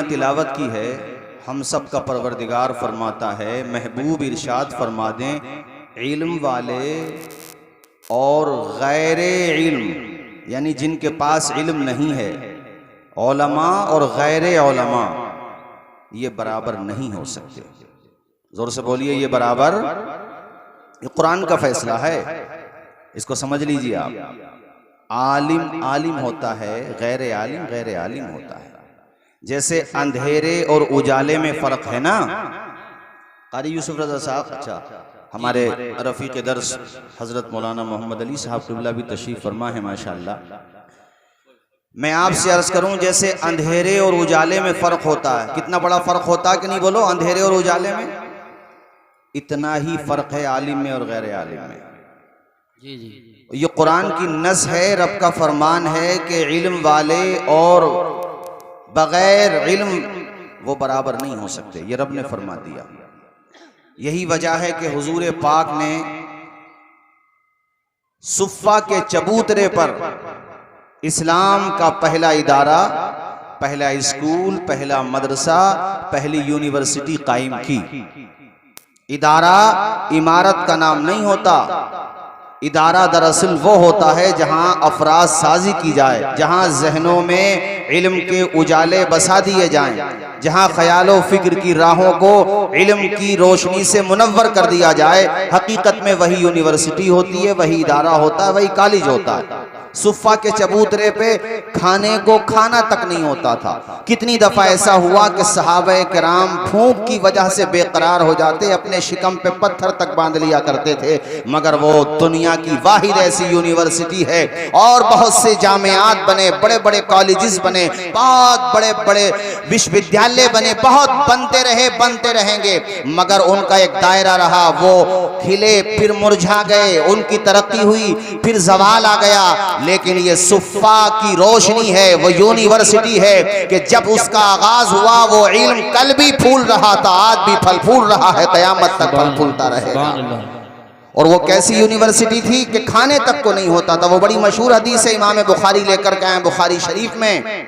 तिलावत की है। हम सब का परवरदिगार फरमाता है, महबूब इरशाद फरमा दें, इल्म वाले और गैरे इल्म यानी जिनके पास इल्म नहीं है, औलमा और गैरे औलमा ये बराबर नहीं हो सकते। जोर से बोलिए, ये बराबर, ये कुरान का फैसला है, इसको समझ लीजिए आप। आलिम आलिम होता है, गैर आलिम होता है। जैसे अंधेरे और उजाले में फर्क है ना। कारी यूसुफ रजा साहब, अच्छा हमारे रफ़ीक़ दर्स हज़रत मौलाना मोहम्मद अली साहब क़िबला भी तशरीफ़ फरमा है माशाअल्लाह। मैं आपसे अर्ज़ करूं, जैसे अंधेरे और उजाले में फ़र्क होता है, कितना बड़ा फ़र्क होता है कि नहीं बोलो, अंधेरे और उजाले में, इतना ही फ़र्क है आलिम में और गैर आलिम में। जी जी, ये कुरान की नस है, रब का फरमान है कि इल्म वाले और बगैर इल्म वो बराबर नहीं हो सकते, ये रब ने फरमा दिया। यही वजह है कि हुजूर पाक ने सुफ़ा के चबूतरे पर इस्लाम का पहला इदारा, पहला स्कूल, पहला मदरसा, पहली यूनिवर्सिटी कायम की। इदारा इमारत का नाम नहीं होता, इदारा दरअसल वो होता है जहां अफराज साजी की जाए, जहां जहनों में इल्म के उजाले बसा दिए जाएं, जहां ख्यालो फिक्र की राहों को इल्म की रोशनी से मुनव्वर कर दिया जाए। हकीकत में वही यूनिवर्सिटी होती है, वही इदारा होता है, वही कॉलेज होता है। सुफ़ा के चबूतरे पे खाने को खाना तक नहीं होता था। कितनी दफ़ा ऐसा हुआ कि सहाबे किराम भूख की वजह से बेकरार हो जाते, अपने शिकम पे पत्थर तक बांध लिया करते थे। मगर वो दुनिया की वाहिद ऐसी यूनिवर्सिटी है, और बहुत से जामियात बने, बड़े बड़े कॉलेजेस बने, बहुत बड़े बड़े विश्वविद्यालय बने, बहुत बनते रहे, बनते रहेंगे, मगर उनका एक दायरा रहा, वो खिले फिर मुरझा गए, उनकी तरक्की हुई फिर जवाल आ गया। लेकिन ये सुफ़ा की रोशनी है, वो यूनिवर्सिटी है कि जब उसका आगाज हुआ, वो इल्म कल भी फूल रहा था, आज भी फल फूल रहा है, कयामत तक फल फूलता रहेगा। और वो कैसी यूनिवर्सिटी थी कि खाने तक को नहीं होता था। वो बड़ी मशहूर हदीस है, इमाम बुखारी लेकर के आए बुखारी शरीफ में।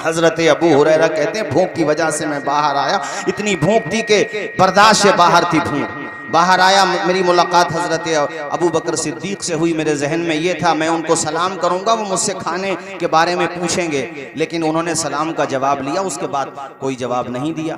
हजरत अबू हुरैरा कहते हैं, भूख की वजह से मैं बाहर आया, इतनी भूख थी कि बर्दाश्त से बाहर थी भूख। बाहर आया, मेरी मुलाकात हजरत अबू बकर सिद्दीक से हुई। मेरे जहन में ये था मैं उनको सलाम करूंगा, वो मुझसे खाने के बारे में पूछेंगे, लेकिन उन्होंने सलाम का जवाब लिया, उसके बाद कोई जवाब नहीं दिया।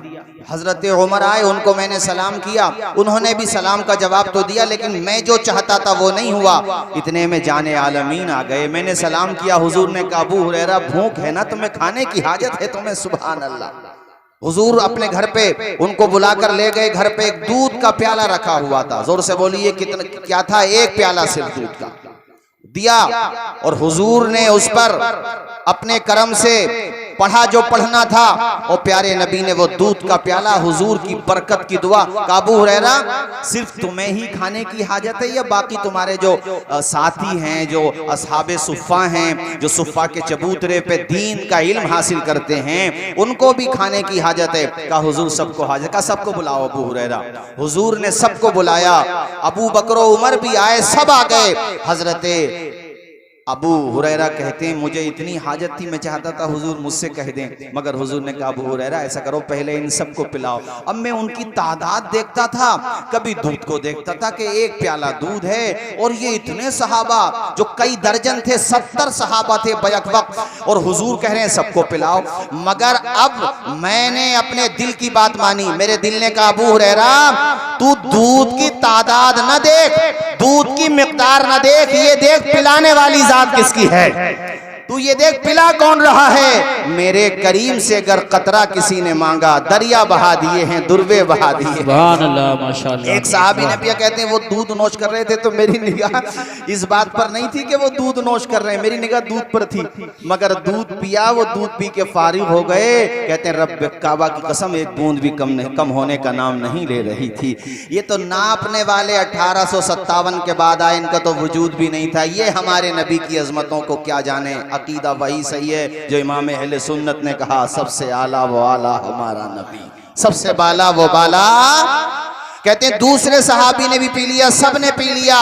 हजरत उमर आए, उनको मैंने सलाम किया, उन्होंने भी सलाम का जवाब तो दिया, लेकिन मैं जो चाहता था वो नहीं हुआ। इतने में जाने आलमीन आ गए, मैंने सलाम किया, हुजूर ने कहा, अबू हुरैरा भूख है ना तुम्हें, खाने की हाजत है तुम्हें? सुभान अल्लाह। हुजूर अपने घर पे उनको बुलाकर ले गए। घर पे एक दूध का प्याला रखा हुआ था। जोर से बोलिए, कितना क्या था? एक प्याला सिर्फ दूध का दिया, और हुजूर ने उस पर अपने करम से पढ़ा जो पढ़ना था, और प्यारे नबी ने वो दूध का प्याला, हुजूर की बरकत की दुआ। अबू हुरैरा सिर्फ तुम्हें ही खाने की हाजत है, या बाकी तुम्हारे जो साथी हैं, जो असहाबे सुफ़ा हैं, जो सुफ़ा के चबूतरे पे दीन का इल्म हासिल करते हैं, उनको भी खाने की हाजत है? कहा हुजूर सबको हाजत। कहा सबको बुलाओ अबू हुरैरा। हुजूर ने सबको बुलाया, अबू बकर उमर भी आए, सब आ गए। हजरत अबू हुरैरा कहते हैं, मुझे इतनी हाजत थी, मैं चाहता था हुजूर मुझसे कह दें, मगर हुजूर ने कहा, अबू हुरैरा ऐसा करो, पहले इन सबको पिलाओ। अब मैं उनकी तादाद देखता था, कभी दूध को देखता था कि एक प्याला दूध है, और ये इतने सहाबा जो कई दर्जन थे, 70 सहाबा थे बैक वक्त, और हुजूर कह रहे हैं सबको पिलाओ। मगर अब मैंने अपने दिल की बात मानी। मेरे दिल ने कहा, अबू हुरैरा तू दूध की तादाद न देख, दूध की मिकदार न देख, ये देख पिलाने वाली किसकी है, तू ये देख पिला कौन रहा है। मेरे करीम से अगर कतरा किसी ने मांगा, दरिया बहा दिए हैं, दुर्वे बहा दिए। सुभान अल्लाह, माशाअल्लाह। एक साहबी नबी कहते हैं, वो दूध नोश कर रहे थे, तो मेरी निगाह इस बात पर नहीं थी कि वो दूध नोश कर रहे हैं, मेरी निगाह दूध पर थी। मगर दूध पिया, वो दूध पी के फारिग हो गए। कहते हैं, रब काबा की कसम, एक बूंद भी कम होने का नाम नहीं ले रही थी। ये तो नापने वाले 1857 के बाद आए, इनका तो वजूद भी नहीं था। ये हमारे नबी की अजमतों को क्या जाने। अकीदा वही सही है जो इमाम अहले सुन्नत ने कहा, सबसे आला वो आला हमारा नबी, सबसे बाला वो बाला। कहते हैं दूसरे सहाबी ने भी पी लिया, सब ने पी लिया,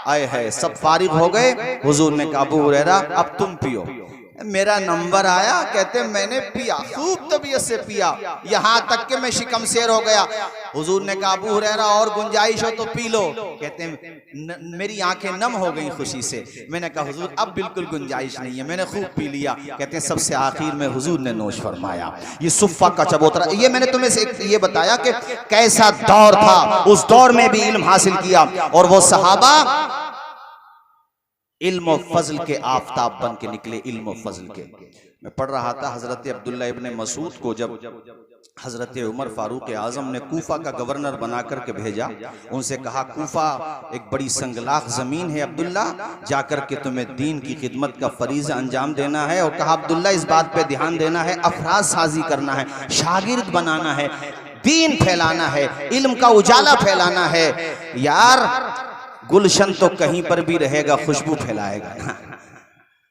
आए है सब फारिग हो गए। हुजूर ने कहा, अबू हुरैरा अब तुम पियो। मेरा नंबर आया, कहते मैंने पिया, खूब तबीयत से पिया, यहाँ तक कि मैं शिकमशेर हो गया। हुजूर ने कहा अबू हुरैरा और गुंजाइश हो तो पी लो। कहते हैं मेरी आंखें नम हो गई खुशी से। मैंने कहा हुजूर अब बिल्कुल गुंजाइश नहीं है, मैंने खूब पी लिया। कहते हैं सबसे आखिर में हुजूर ने नोश फरमाया। ये सुफ़ा का चबूतरा, ये मैंने तुम्हें से ये बताया कि कैसा दौर था, उस दौर में भी इल्म हासिल किया। और वो सहाबा इल्म और फजल के आफताब बन के निकले, इल्म और फजल के। मैं पढ़ रहा था हजरत अब्दुल्ला इब्ने मसूद को जब हजरत उमर फारूक आजम ने कूफा का गवर्नर बना करके भेजा, उनसे कहा कूफा एक बड़ी संगलाख जमीन है अब्दुल्ला, जाकर के तुम्हें दीन की खिदमत का फरीज़ा अंजाम देना है। और कहा अब्दुल्ला इस बात पे ध्यान देना है, अफराज साजी करना है, शागिर्द बनाना है, दीन फैलाना है, इल्म का उजाला फैलाना है। यार गुलशन तो कहीं पर भी रहेगा, खुशबू फैलाएगा ना,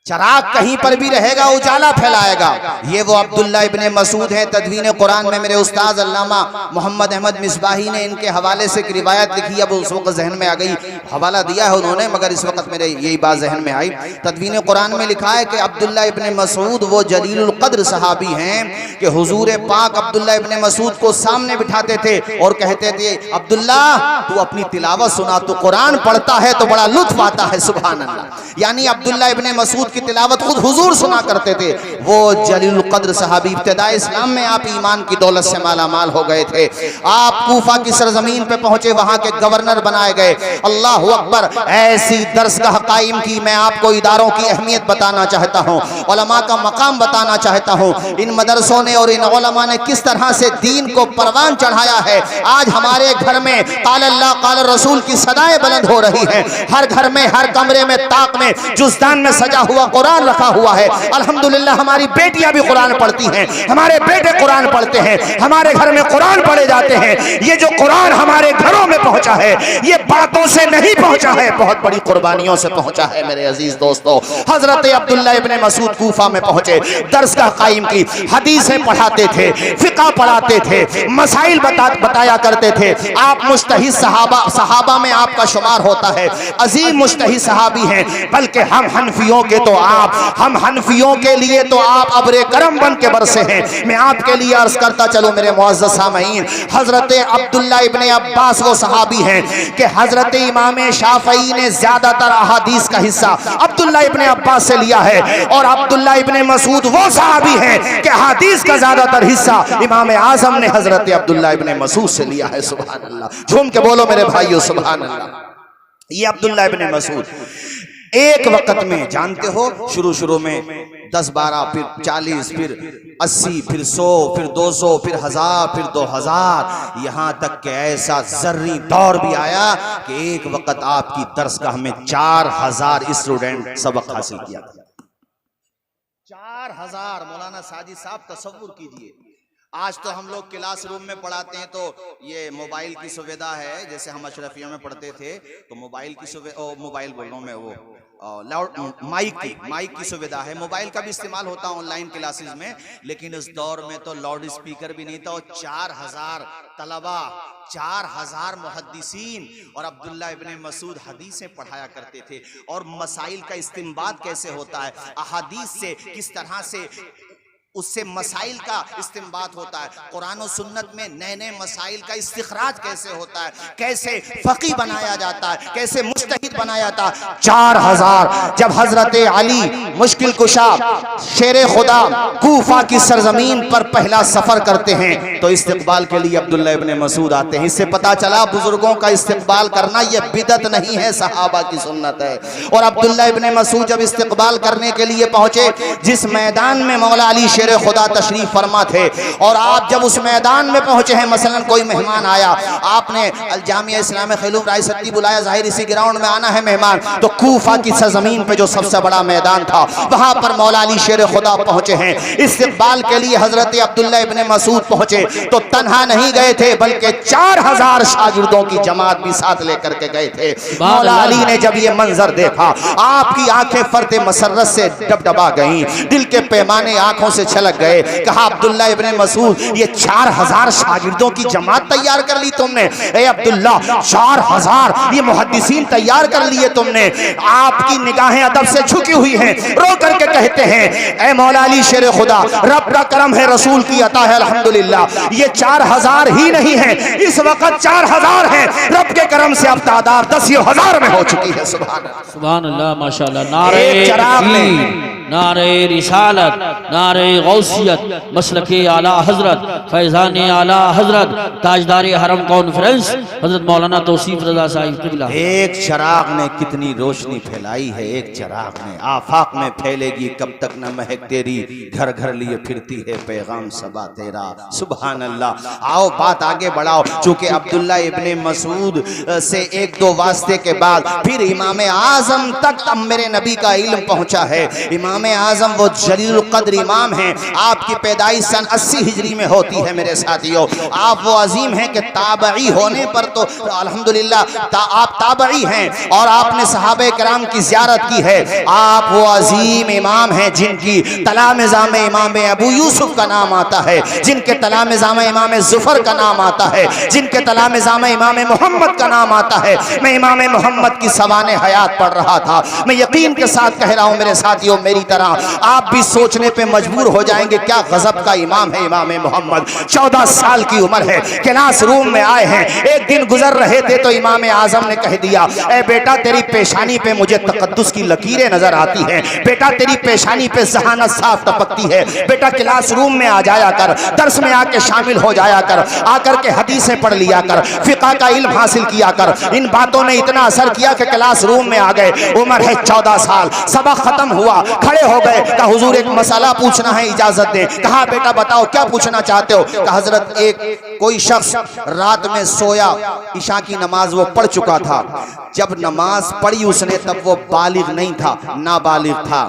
चराग कहीं पर भी रहेगा, उजाला फैलाएगा। ये वो अब्दुल्ला इब्ने मसूद है। तदवीन कुरान में मेरे उस्ताद अल्लामा मोहम्मद अहमद मिसबाही ने इनके हवाले से एक रिवायत लिखी, अब उस वक्त जहन में आ गई, हवाला दिया है उन्होंने, मगर इस वक्त मेरे यही बात जहन में आई। तदवीन कुरान में लिखा है कि अब्दुल्ला इब्ने मसूद वो जलीलुल कद्र सहाबी हैं कि हुजूर पाक अब्दुल्ला इब्ने मसूद को सामने बिठाते थे और कहते थे अब्दुल्ला तू अपनी तिलावत सुना, तू कुरान पढ़ता है तो बड़ा लुत्फ आता है, सुभान अल्लाह। यानी अब्दुल्ला इब्ने मसूद की तिलावत खुद हुजूर सुना करते थे। वो जलीलुल कद्र सहाबी, इब्तिदाए इस्लाम में आप ईमान की दौलत से माला माल हो गए थे। आप कूफा की सरजमीन पे पहुंचे, वहां के गवर्नर बनाए गए। अल्लाह अकबर, ऐसी दरसगाह कायम की। मैं आपको इदारों की अहमियत बताना चाहता हूँ, उलमा का मकाम बताना चाहता हूँ। इन मदरसों ने और इन उलमा ने किस तरह से दीन को परवान चढ़ाया है। आज हमारे घर में क़ाल अल्लाह क़ाल रसूल की सदाएं बुलंद हो रही हैं। हर घर में, हर कमरे में, ताक में, जुज़दान में सजा हुआ कुरान रखा हुआ है। अल्हम्दुलिल्लाह हमारी बेटियां भी कुरान पढ़ती हैं, हमारे बेटे कुरान पढ़ते हैं, हमारे घर में कुरान पढ़े जाते हैं। ये जो कुरान हमारे घरों में पहुंचा है, ये बातों से नहीं पहुंचा है, बहुत बड़ी कुर्बानियों से पहुंचा है। मेरे अजीज दोस्तों, हजरत अब्दुल्ला इब्ने मसूद कूफा में पहुंचे, दरसगाह कायम की, हदीसें पढ़ाते थे, फिक़ह पढ़ाते थे, मसाइल बताया करते थे। आप मुज्तहिद सहाबा में आपका शुमार होता है, अजीम मुज्तहिद सहाबी हैं। बल्कि हम हनफियों के तो हम हनफियों के लिए तो आप अब्रे करम बन के बरसे हैं। मैं आपके लिए अर्ज करता चलूं मेरे मुअज़्ज़ज़ सामईन, हजरत अब्दुल्ला इब्ने अब्बास वो सहाबी हैं कि हजरत इमाम शाफ़ई ने ज्यादातर अहादीस का हिस्सा अब्दुल्ला इब्ने अब्बास से लिया है। और अब्दुल्ला इब्ने मसूद वो सहाबी हैं कि अहादीस का ज्यादातर हिस्सा इमाम आज़म ने हजरत अब्दुल्ला इब्ने मसूद से लिया है। सुभान अल्लाह, झूम के बोलो मेरे भाइयों, सुभान अल्लाह। ये अब्दुल्ला इब्ने मसूद एक वक्त में, जानते हो, शुरू में 10-12, फिर 40, फिर 80, फिर 100, फिर 200, फिर 1000, फिर 2000, यहाँ तक कि ऐसा जर्री दौर भी आया कि एक वक्त आपकी दरसगाह में 4000 स्टूडेंट सबक हासिल किया था। 4000। मौलाना साजिद साहब तसव्वुर कीजिए, आज तो हम लोग क्लासरूम में पढ़ाते हैं तो ये मोबाइल की सुविधा है। जैसे हम अशरफिया में पढ़ते थे तो मोबाइल की सुविधा, मोबाइल बोल रहा हूँ मैं, वो माइक की सुविधा है। मोबाइल का भी इस्तेमाल होता है ऑनलाइन क्लासेस में, लेकिन उस दौर में तो लाउड स्पीकर भी नहीं था। और 4000 तलबा, 4000 मुहद्दिसीन, और अब्दुल्ला इब्ने मसूद हदीसें पढ़ाया करते थे। और मसाइल का इस्तिंबात कैसे होता है, अहादीस से किस तरह से उससे मसाइल का इस्तिंबात होता है, कुरान और सुन्नत में नए नए मसाइल का इस्तिखराज कैसे होता है, कैसे फकी बनाया जाता है, कैसे मुज्तहिद बनाया जाता है। 4000। जब हजरत अली मुश्किल कुशा शेर खुदा कूफा की सरजमीन पर पहला सफर करते हैं तो इस्तिकबाल के लिए अब्दुल्ला इब्ने मसूद आते हैं। इससे पता चला बुजुर्गों का इस्तिकबाल करना यह बिदत नहीं है, सहाबा की सुन्नत है। और अब्दुल्ला इब्ने मसूद जब इस्तिकबाल करने के लिए पहुंचे, जिस मैदान में मौला अली खुदा तशरीफ फरमा थे, और आप जब उस मैदान में पहुंचे हैं, मसलन कोई मेहमान आया, आपने अल जामिया इस्लामिया खिलूफ रायसती बुलाया, जाहिर इसी ग्राउंड में आना है मेहमान, तो कूफा की सरजमीन पे जो सबसे बड़ा मैदान था, वहां पर मौला अली शेर खुदा पहुंचे हैं। इस्तिकबाल के लिए हजरत अब्दुल्ला इब्ने मसूद पहुंचे तो तन्हा नहीं गए थे, बल्कि 4000 शागिर्दों की जमात भी साथ लेकर के गए थे। मौला अली ने जब ये मंजर देखा, आपकी आंखें फरते मसरत से डबडबा गईं, दिल के पैमाने आंखों से छलक गए। कहा अब्दुल्ला इब्ने मसूद, ये 4000 शागिर्दों की जमात तैयार कर ली तुमने। ए अब्दुल्ला, 4000 ये मुहद्दिसीन तैयार कर लिए तुमने। आपकी निगाहें अदब से झुकी हुई हैं। रो करके कहते हैं, ए मौला अली शेर खुदा, रब का करम है, रसूल की अता है, अल्हम्दुलिल्लाह। ये 4000 ही नहीं है, इस वक्त 4000 है। रब के करम से अब तादाद 10,000 में हो चुकी है। सुभान अल्लाह, माशाअल्लाह। नारे तकबीर, नारे रिसालत, नारे गौसियत, मसलके आला हजरत, फैजान आला हजरत, ताजदार हरम कॉन्फ्रेंस हजरत मौलाना तौसीफ रजा साहिब किबला। एक चिराग ने कितनी रोशनी फैलाई है, एक चिराग ने आफाक में फैलेगी कब तक न महक तेरी, घर घर लिए फिरती है पैगाम सबा तेरा। सुभान अल्लाह। आओ बात आगे बढ़ाओ। चूंकि अब्दुल्ला इब्ने मसूद से एक दो वास्ते के बाद फिर इमाम आजम तक मेरे नबी का इल्म पहुंचा है। इमाम आजम वो जलील कद्र इमाम हैं। आपकी पैदाइश सन 80 हिजरी में होती है मेरे साथियों। आप वो अजीम हैं कि ताबई होने पर तो अल्हम्दुलिल्लाह आप ताबई हैं और आपने सहाबे कराम की ज़ियारत की है। आप वो अजीम इमाम हैं जिनकी तलामिज़ा में इमाम अबू यूसुफ का नाम आता है, जिनके तलामिज़ा में इमाम जुफर का नाम आता है, जिनके तलामिज़ा में इमाम मोहम्मद का नाम आता है। मैं इमाम मोहम्मद की सवाने हयात पढ़ रहा था। मैं यकीन के साथ कह रहा हूँ मेरे साथियों, मेरी तरह आप भी सोचने पे मजबूर हो जाएंगे क्या गजब का इमाम है इमाम मोहम्मद। 14 साल की उम्र है, क्लास रूम में आए हैं। एक दिन गुजर रहे थे तो इमाम आजम ने कह दिया, ए बेटा तेरी पेशानी पे मुझे तकद्दुस की लकीरें नजर आती हैं। बेटा तेरी पेशानी पे जहानत साफ टपकती है। बेटा क्लास रूम में आ जाया कर, दर्स में आके शामिल हो जाया कर, आकर के हदीसें पढ़ लिया कर, फिक़ह का इल्म हासिल किया कर। इन बातों ने इतना असर किया कि क्लास रूम में आ गए। उम्र है 14 साल। सबक खत्म हुआ, खड़े हो गए। कहा हुजूर एक मसला पूछना है, इजाजत दें। कहा बेटा बताओ क्या पूछना चाहते हो। कहा हजरत एक कोई शख्स रात में सोया, ईशा की नमाज वो पढ़ चुका था। जब नमाज पढ़ी उसने तब वो बालिग नहीं था, नाबालिग था,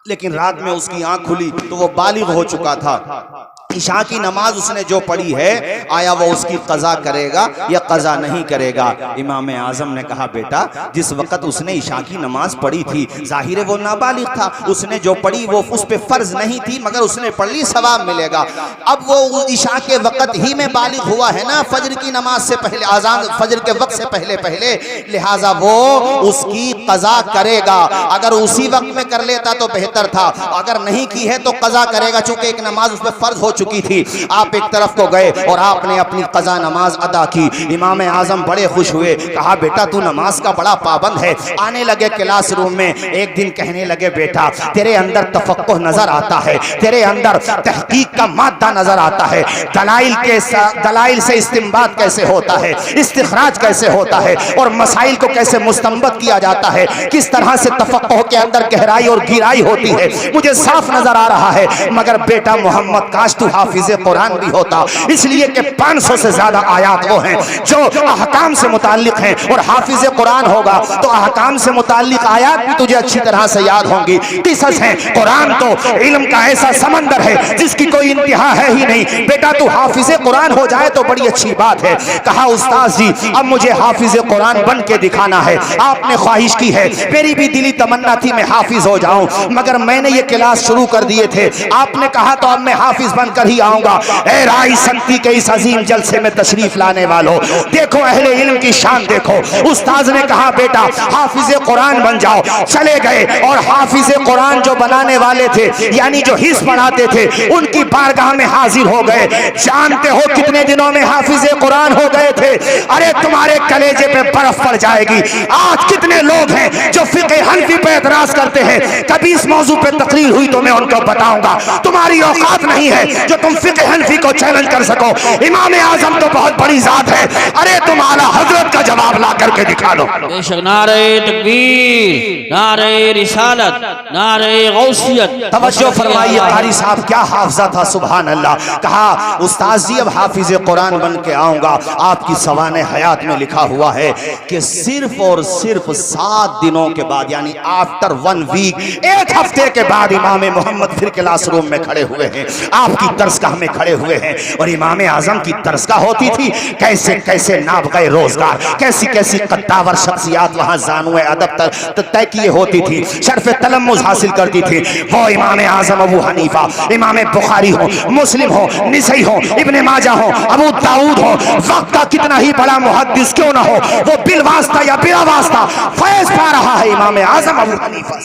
लेकिन रात में उसकी आंख खुली तो वो बालिग हो चुका था। ईशा की नमाज उसने जो पढ़ी है, आया वो उसकी कज़ा करेगा या कज़ा नहीं करेगा। इमाम आजम ने कहा बेटा जिस वक़्त उसने ईशा की नमाज पढ़ी थी, जाहिर है वो नाबालिग था, उसने जो पढ़ी वो उस पे फ़र्ज नहीं थी, मगर उसने पढ़ ली, सवाब मिलेगा। अब वो ईशा के वक़्त ही में बालिग हुआ है ना, फजर की नमाज से पहले, आज़ान फजर के वक्त से पहले पहले, लिहाजा वो उसकी कज़ा करेगा। अगर उसी वक्त में कर लेता तो बेहतर था, अगर नहीं की है तो कज़ा करेगा, चूंकि एक नमाज उस पर फ़र्ज हो चुकी थी। आप एक तरफ को गए और आपने अपनी कज़ा नमाज अदा की। इमाम आजम बड़े खुश हुए। कहा बेटा तू नमाज का बड़ा पाबंद है। आने लगे क्लास रूम में। एक दिन कहने लगे बेटा तेरे अंदर तफक्कुह नजर आता है, तेरे अंदर तहकीक का मादा नजर आता है, दलाइल से इस्तिंबात कैसे होता है, इस्तिखराज कैसे होता है और मसाइल को कैसे मुस्तंबत किया जाता है, किस तरह से तफक्कुह के अंदर गहराई और गिराई होती है, मुझे साफ नजर आ रहा है। मगर बेटा मोहम्मद काश तू हाफिज कुरान भी होता, इसलिए कि 500 से ज्यादा आयात वो हैं जो अहकाम से मुताल्लिक हैं, और हाफिज कुरान होगा तो अहकाम से मुताल्लिक आयात भी तुझे अच्छी तरह से याद होंगी। किसस हैं। कुरान तो इल्म का ऐसा समंदर है जिसकी कोई इंतहा है ही नहीं। बेटा तू हाफिज कुरान हो जाए तो बड़ी अच्छी बात है। कहा उस्ताद जी अब मुझे हाफिज कुरान बन के दिखाना है। आपने ख्वाहिश की है, मेरी भी दिली तमन्ना थी मैं हाफिज हो जाऊं, मगर मैंने ये क्लास शुरू कर दिए थे, आपने कहा तो अब मैं हाफिज बनकर ही आऊंगा। ए राई संती के इस अजीम जलसे में तशरीफ लाने वालों, देखो अहले इल्म की शान देखो। उस्ताद ने कहा बेटा हाफिज कुरान बन जाओ। चले गए और हाफिज कुरान जो बनाने वाले थे, यानी जो हिस्स पढ़ाते थे, उनकी बारगाह में हाजिर हो गए। जानते हो कितने दिनों में हाफिज कुरान हो गए थे? अरे तुम्हारे कलेजे पे बर्फ पड़ जाएगी। आज कितने लोग हैं जो फिक़्ह हनफी पे एतराज करते हैं, कभी इस मौजू पे तकरीर हुई तो मैं उनको बताऊंगा। तुम्हारी औकात नहीं है जो तुम फिक़्ह हनफी को चैलेंज कर सको। इमाम आजम तो बहुत बड़ी जात है, अरे तुम आला हजरत का जवाब ला करके दिखा लो। बेशक नारे तकबीर, नारे रिसालत, नारे गौसियत। तवज्जो फरमाइए कारी साहब क्या हाफजा था, सुभान अल्लाह। कहा उस्ताद जी अब हाफिज कुरान बन के आऊंगा। आपकी सवाने हयात में लिखा हुआ है कि सिर्फ और सिर्फ 7 दिनों के बाद, यानी आफ्टर 1 वीक, 1 हफ्ते के बाद इमाम मोहम्मद फिर क्लासरूम में खड़े हुए हैं। आपकी दरसगाह में खड़े हुए हैं और इमाम आजम की दरसगाह होती थी। कैसे कैसे नाब गए रोजगार, कैसी कैसी कद्दावर शख्सियात वहां जानवे अदब तय किए होती थी, शर्फ तलम्मुज़ हासिल करती थी। वो इमाम आजम अबू हनीफा, इमाम बुखारी हो, मुस्लिम हो, निसई हो, इब्ने माजा हो, अबू दाऊद हो, वक्त का कितना ही बड़ा मुहद्दिस क्यों ना हो, वो बिल वास्ता या बिला वास्ता फैज पा रहा है इमाम आजम अबू हनीफा।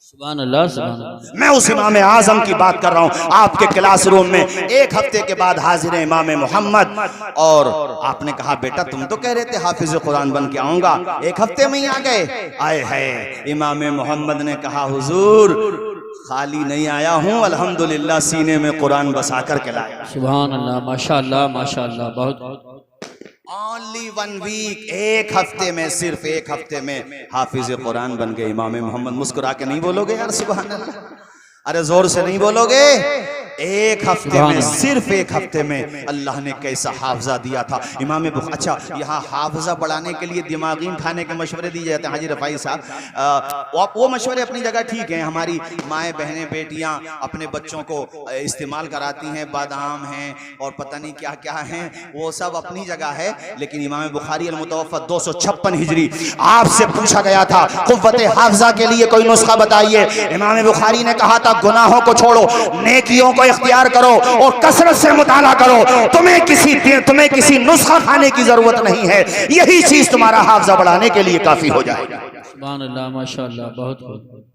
सुभान अल्लाह, सुभान अल्लाह। मैं उस इमाम आजम की बात कर रहा हूँ। आपके क्लासरूम में एक हफ्ते के बाद हाजिर है इमाम मोहम्मद, और आपने कहा बेटा तुम तो कह रहे थे हाफिज कुरान बन के आऊंगा, एक हफ्ते में ही आ गए। आए है इमाम मोहम्मद ने कहा हुजूर खाली नहीं आया हूँ, अल्हम्दुलिल्लाह सीने में कुरान बसा कर के लाया। सुभान अल्लाह, माशाअल्लाह माशाअल्लाह, बहुत ओनली 1 वीक, एक हफ्ते में, सिर्फ एक हफ्ते में हाफिज कुरान बन गए इमाम मोहम्मद। मुस्कुरा के नहीं बोलोगे यार सुभान अल्लाह, अरे जोर से नहीं बोलोगे। एक हफ्ते में, सिर्फ एक हफ्ते में अल्लाह ने कैसा हाफजा दिया था इमाम अच्छा, यहाँ हाफजा बढ़ाने के लिए दिमागी खाने के मशवरे दिए जाते हैं हाजी रफ़ाई साहब। वो मशवरे अपनी जगह ठीक हैं, हमारी माएँ बहनें बेटियाँ अपने बच्चों को इस्तेमाल कराती हैं, बादाम हैं और पता नहीं क्या क्या हैं, वो सब अपनी जगह है। लेकिन इमाम बुखारी अल-मुतवफ़्फ़ा 256 हिजरी, आपसे पूछा गया था क़ुव्वत हाफजा के लिए कोई नुस्खा बताइए। इमाम बुखारी ने कहा था गुनाहों को छोड़ो, नेकियों को इख्तियार करो और कसरत से मुताला करो, तुम्हें किसी नुस्खा खाने की जरूरत नहीं है, यही चीज तुम्हारा हाफजा बढ़ाने के लिए काफी हो जाएगा। सुभान अल्लाह, माशाअल्लाह, बहुत बहुत।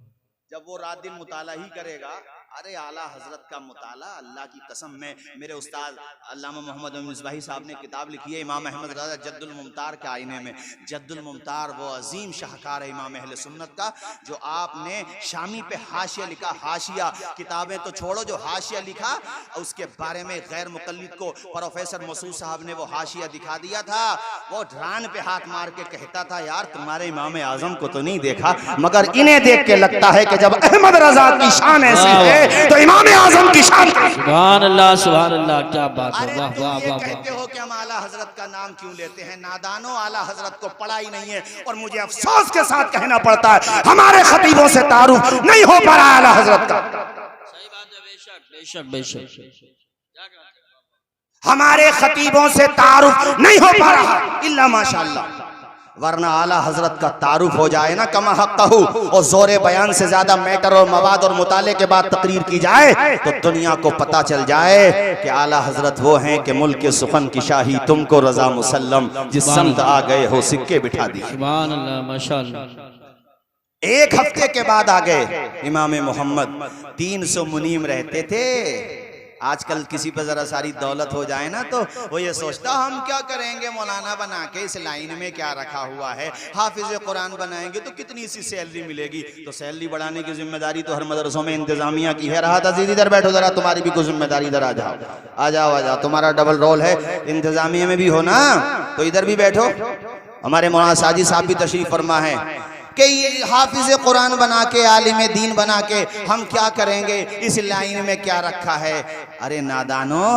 जब वो रात दिन मुताला ही करेगा, अरे आला हजरत का मुताला अल्लाह की कसम में, मेरे उस्ताद अल्लामा मोहम्मद मिसबाही साहब ने किताब लिखी है इमाम अहमद रज़ा जद्दुल मुमतार के आईने में। जद्दुल मुमतार वो अजीम शाहकार है इमाम अहले सुन्नत का, जो आपने शामी पे हाशिया लिखा। हाशिया किताबें तो छोड़ो, जो हाशिया लिखा उसके बारे में गैर मुक़ल्लिद को प्रोफेसर मसूद साहब ने वो हाशिया दिखा दिया था। वो ढान पे हाथ मार के कहता था यार तुम्हारे इमाम आजम को तो नहीं देखा, मगर इन्हें देख के लगता है कि जब अहमद रज़ा की शान ऐसी है तो इमाम आजम की शान। सुभान अल्लाह, सुभान अल्लाह, क्या बात है, वाह वाह वाह। कहते हो कि हम आला हजरत का नाम क्यों लेते हैं, नादानो आला हजरत को पढ़ा ही नहीं है। और मुझे अफसोस के साथ कहना पड़ता है हमारे खतीबों से तारुफ नहीं हो पा रहा आला हजरत का। सही बात है, बेशक बेशक बेशक। हमारे खतीबों से तारुफ नहीं हो पा रहा इल्ला माशाअल्लाह, वरना आला हजरत का तारुफ हो जाए ना कमा हक़्क़हू, और जोरे बयान से ज्यादा मैटर और मवाद और मुताले के बाद तकरीर की जाए तो दुनिया को पता चल जाए कि आला हजरत वो हैं कि मुल्क सुखन की शाही तुमको रजा मुसल्लम, जिस समत आ गए हो सिक्के बिठा दिए। सुभान अल्लाह, माशाअल्लाह। एक हफ्ते के बाद आ गए इमाम मोहम्मद। 300 मुनीम रहते थे। आजकल किसी पर जरा सारी दौलत हो जाए ना तो वो ये सोचता हम क्या करेंगे, मौलाना बना के इस लाइन में क्या रखा हुआ है, हाफिज कुरान बनाएंगे तो कितनी सी सैलरी मिलेगी। तो सैलरी बढ़ाने की जिम्मेदारी तो हर मदरसों में इंतजामिया की है। रहा था दीदी इधर बैठो जरा, तुम्हारी भी कुछ जिम्मेदारी, इधर आ जाओ आ जाओ आ जाओ, तुम्हारा डबल रोल है, इंतजामिया में भी हो ना तो इधर भी बैठो। हमारे मौलाना साजिद साहब भी तशरीफ फरमा है कि ये हाफिज कुरान बना के, आलिम दीन बना के हम क्या करेंगे, इस लाइन में क्या रखा है। अरे नादानो,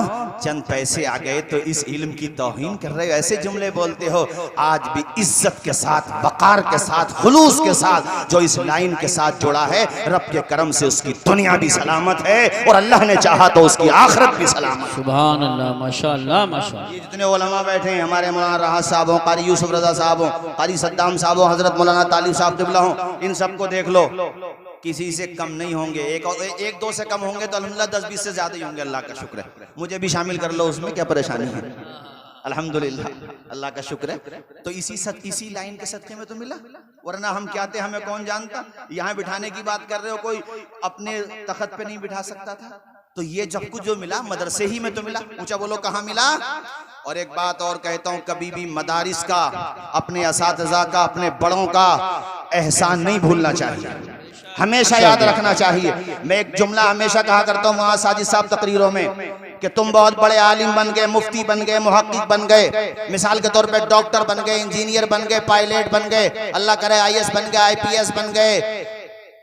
चंद पैसे आ गए तो इस इल्म की तौहीन कर रहे हो, ऐसे जुमले बोलते हो। आज भी इज्जत के साथ, वकार के साथ, खुलूस के साथ जो इस लाइन के साथ जुड़ा है, रब के करम से उसकी दुनिया भी सलामत है और अल्लाह ने चाहा तो उसकी आखिरत भी सलामत। सुभान अल्लाह, माशाअल्लाह माशाअल्लाह। ये जितने उलमा बैठे हैं, हमारे मौलाना राहत साहब हो, कारी यूसुफ रजा साहब हो, कारी सद्दाम साहब हो, हजरत मौलाना तालिब साहब क़िबला हो, इन सबको देख लो, किसी से कम नहीं होंगे। एक दो से कम होंगे तो अल्हम्दुलिल्लाह 10-20 से ज्यादा ही होंगे। अल्लाह का शुक्र है, मुझे भी शामिल कर लो उसमें, क्या परेशानी है। अल्हम्दुलिल्लाह, अल्लाह का शुक्र है। तो इसी लाइन के सदक़े में तो मिला, वरना हम क्या थे हमें कौन जानता। यहाँ बिठाने की बात कर रहे हो, कोई अपने तख्त पे नहीं बिठा सकता था। तो ये जब कुछ जो मिला मदरसे ही में तो मिला। ऊंचा बोलो कहाँ मिला। और एक बात और कहता हूँ, कभी भी मदारिस का, अपने असातिज़ा का, अपने बड़ों का एहसान नहीं भूलना चाहिए, हमेशा याद रखना चाहिए। मैं एक जुमला हमेशा कहा करता हूँ वहाँ साजिद साहब तकरीरों में कि तुम बहुत बड़े आलिम बन गए, मुफ्ती बन गए, मुहक्किक बन गए, मिसाल के तौर पे डॉक्टर बन गए, इंजीनियर बन गए, पायलट बन गए, अल्लाह करे IAS बन गए, IPS बन गए,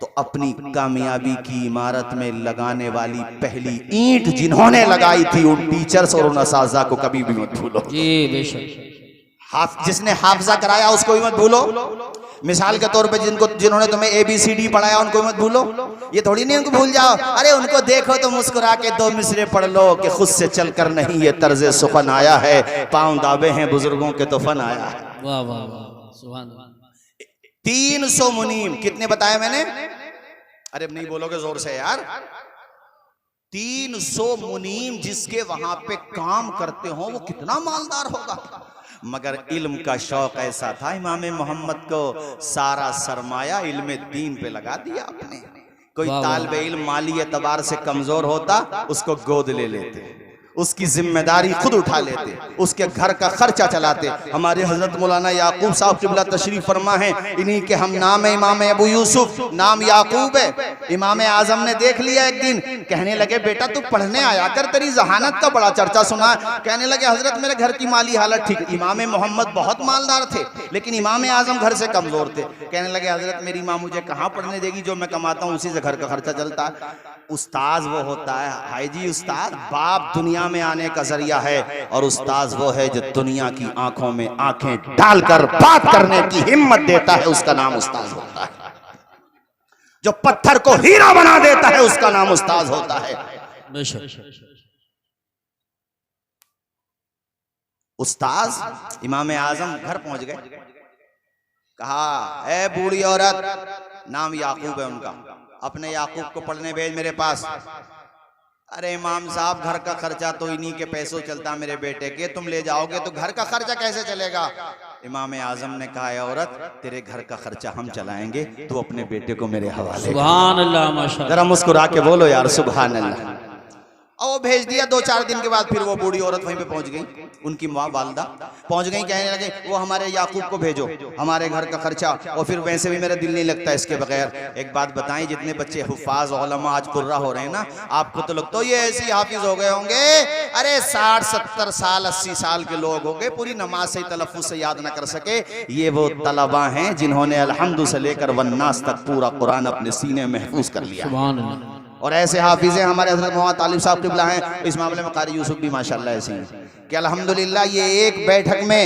तो अपनी कामयाबी की इमारत में लगाने वाली पहली ईंट जिन्होंने लगाई थी उन टीचर्स और उन असातिज़ा को कभी भी मत भूलो। जी बेशक। जिसने हाफजा कराया उसको भी मत भूलो। मिसाल के तौर पे जिन्होंने तुम्हें ABCD पढ़ाया उनको मत भूलो, ये थोड़ी नहीं उनको भूल जाओ। अरे उनको देखो तो मुस्कुरा के 2 मिसरे पढ़ लो कि खुद से चलकर नहीं ये तर्ज सुखन आया है, पांव दावे हैं बुजुर्गों के तो फन आया है। वाह वाह वाह, सुभान अल्लाह। 300 मुनीम कितने बताए मैंने? अरे नहीं बोलोगे जोर से यार। 300 मुनीम जिसके वहां पे काम करते हो वो कितना मालदार होगा। मगर इल्म का शौक ऐसा था इमाम मोहम्मद को, सारा सरमाया इल्म दीन पे लगा दिया आपने। कोई तालिब इल्म माली एतबार से कमजोर होता उसको गोद ले लेते, उसकी जिम्मेदारी खुद उठा लेते, उसके घर का खर्चा चलाते। हमारे हजरत मौलाना याकूब साहब क़िबला तशरीफ फरमा है, इन्हीं के हम नाम है इमाम अबू यूसुफ, नाम याकूब है। इमाम आजम ने देख लिया एक दिन, कहने लगे बेटा तू पढ़ने आया कर, तेरी जहानत का बड़ा चर्चा सुना। कहने लगे हजरत मेरे घर की माली हालत ठीक। इमाम मोहम्मद बहुत मालदार थे लेकिन इमाम आजम घर से कमजोर थे। कहने लगे हजरत मेरी माँ मुझे कहाँ पढ़ने देगी, जो मैं कमाता हूँ उसी से घर का खर्चा चलता है। उस्ताज वो होता है, हाय जी उस्ताद बाप दुनिया में आने का जरिया है, और उस्ताज वो है जो दुनिया की आंखों में आंखें डालकर बात करने की हिम्मत देता है, उसका नाम उस्ताज होता है। जो पत्थर को हीरा बना देता है उसका नाम उस्ताज होता है। उस्ताज इमाम आजम घर पहुंच गए, कहा ए बूढ़ी औरत, नाम याकूब है उनका, अपने याकूब को पढ़ने भेज मेरे पास। अरे इमाम साहब घर का खर्चा तो इन्हीं के पैसों चलता मेरे बेटे के, तुम ले जाओगे तो घर का खर्चा कैसे चलेगा? इमाम आजम ने कहा औरत तेरे घर का खर्चा हम चलाएंगे, तू अपने बेटे को मेरे हवाले। सुभान अल्लाह, माशाअल्लाह। जरा मुस्कुरा के बोलो यार सुभान अल्लाह। और वो भेज दिया। 2-4 दिन के बाद फिर वो बूढ़ी औरत वहीं पे पहुंच गई, उनकी माँ वालदा पहुंच गई, कहने लगे वो हमारे याकूब को भेजो, हमारे घर का खर्चा, और फिर वैसे भी मेरा दिल नहीं लगता इसके बगैर। एक बात बताएं, जितने बच्चे हुफ्फाज उलमा आज कुर्रा हो रहे हैं ना, आपको तो लगता है ये ऐसी हाफिज हो गए होंगे। अरे 60-70 साल 80 साल के लोग हो गए, पूरी नमाज से तलफ्फुज़ से याद ना कर सके। ये वो तलबा हैं जिन्होंने अल्हम्दु से लेकर वन्नास तक पूरा कुरान अपने सीने में महफूज कर लिया। सुभान अल्लाह। और ऐसे हाफिज़ हमारे हज़रत मोहम्मद तालिब साहब क़िबला हैं, इस मामले में कारी यूसुफ भी माशाल्लाह ऐसे हैं कि अल्हम्दुलिल्लाह ये एक बैठक में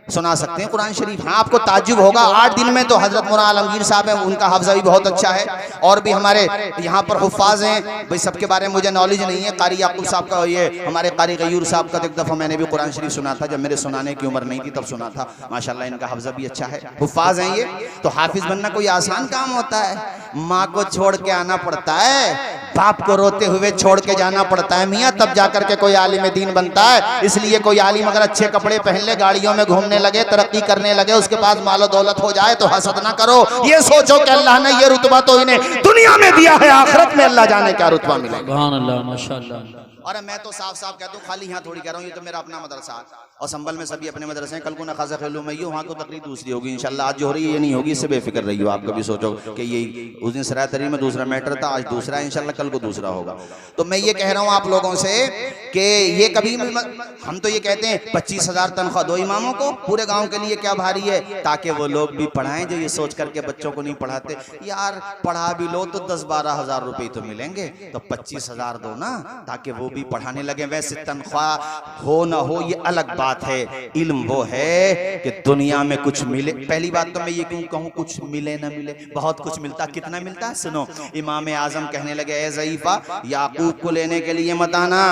सुना सकते हैं कुरान शरीफ। हाँ आपको ताज्जुब होगा, 8 दिन में तो हजरत मौलाना आलमगीर साहब हैं, उनका हाफ़ज़ा भी बहुत अच्छा है, और भी हमारे यहाँ पर हुफ़्फ़ाज़ हैं। भाई सबके बारे में मुझे नॉलेज नहीं है। कारी याकूब साहब का, ये हमारे कारी गयूर साहब का एक दफ़ा मैंने भी कुरान शरीफ सुना था, जब मेरे सुनाने की उम्र नहीं थी तब सुना था। माशाल्लाह इनका हाफ़ज़ा भी अच्छा है, हुफ़्फ़ाज़ हैं ये। तो हाफिज़ बनना कोई आसान काम होता है? माँ को छोड़ के आना पड़ता है, बाप को रोते हुए छोड़ के जाना पड़ता है मियाँ, तब जाकर के कोई आलिम दीन बनता है। इसलिए कोई आलिम अगर अच्छे कपड़े पहन ले, गाड़ियों में घूमने लगे, तरक्की करने लगे, उसके पास मालो दौलत हो जाए तो हसद ना करो। ये सोचो कि अल्लाह ने ये रुतबा तो इन्हें दुनिया में दिया है, आखिरत में अल्लाह जाने क्या रुतबा मिलेगा। सुभान अल्लाह, माशाअल्लाह। और मैं तो साफ साफ कहता हूँ, खाली यहाँ थोड़ी कह रहा हूँ, ये तो मेरा अपना मदरसा और संभल में सभी अपने मदरसे हैं। कल को नखासा खेलूँ मैं, ये वहाँ को तकरीर दूसरी होगी इंशाल्लाह। आज जो हो रही है ये नहीं होगी, इससे बेफिक्र रही हो। आप कभी सोचो कि ये उस दिन सरायतरी में दूसरा मैटर था, आज दूसरा है, इंशाल्लाह कल को दूसरा होगा। तो मैं ये कह रहा हूँ आप लोगों से कि ये कभी हम तो ये कहते हैं 25,000 तनख्वाह दो इमामों को, पूरे गाँव के लिए क्या भारी है, ताकि वो लोग भी पढ़ाएं जो ये सोच करके बच्चों को नहीं पढ़ाते। यार पढ़ा भी लो तो 10-12 हज़ार रुपये तो मिलेंगे, तो 25,000 दो ना, ताकि वो भी पढ़ाने लगे। वैसे तनख्वाह हो ना हो ये अलग बात है, इल्म वो है कि दुनिया में कुछ मिले। पहली बात तो मैं ये क्यों कहूँ कुछ मिले ना मिले, बहुत कुछ मिलता। कितना मिलता है सुनो, इमाम आजम कहने लगे ए ज़ईफ़ा, याकूब को लेने के लिए मत आना।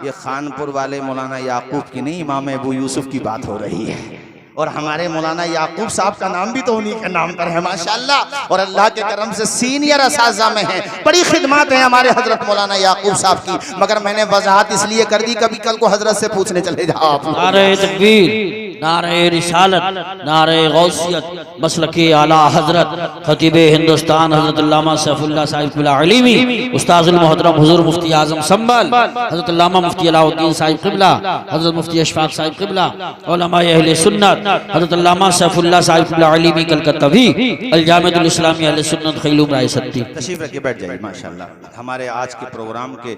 ये खानपुर वाले मौलाना याकूब की नहीं, इमाम अबू यूसुफ की बात हो रही है। और हमारे मौलाना याकूब साहब का नाम भी तो उन्हीं के नाम पर है माशाल्लाह, और अल्लाह के करम से सीनियर असातिज़ा में है। बड़ी खिदमत है हमारे हजरत मौलाना याकूब साहब की, मगर मैंने वजाहत इसलिए कर दी, कभी कल को हजरत से पूछने चले जाओ आप। नारे तकबीर, नारे रिसालत, नारे गौसियत, मसलके आला हजरत खतीब हिंदुस्तान हजरत अल्लामा सैफुल्लाह साहिब क़िबला अलीमी, उस्ताजुल मोहतरम हुजूर मुफ्ती आज़म संभल, हजरत अल्लामा मुफ्ती अलाउद्दीन साहिब क़िबला, हजरत मुफ्ती अशफाक साहिब क़िबला, उलमाए अहले सुन्नत हजरत अल्लामा सैफुल्लाह साहिब क़िबला अलीमी कलकत्ता भी, अल जामिअतुल इस्लामी अहले सुन्नत खैलूम राय सत्ती। तशरीफ रखिए, बैठ जाइए। माशाल्लाह हमारे आज के प्रोग्राम के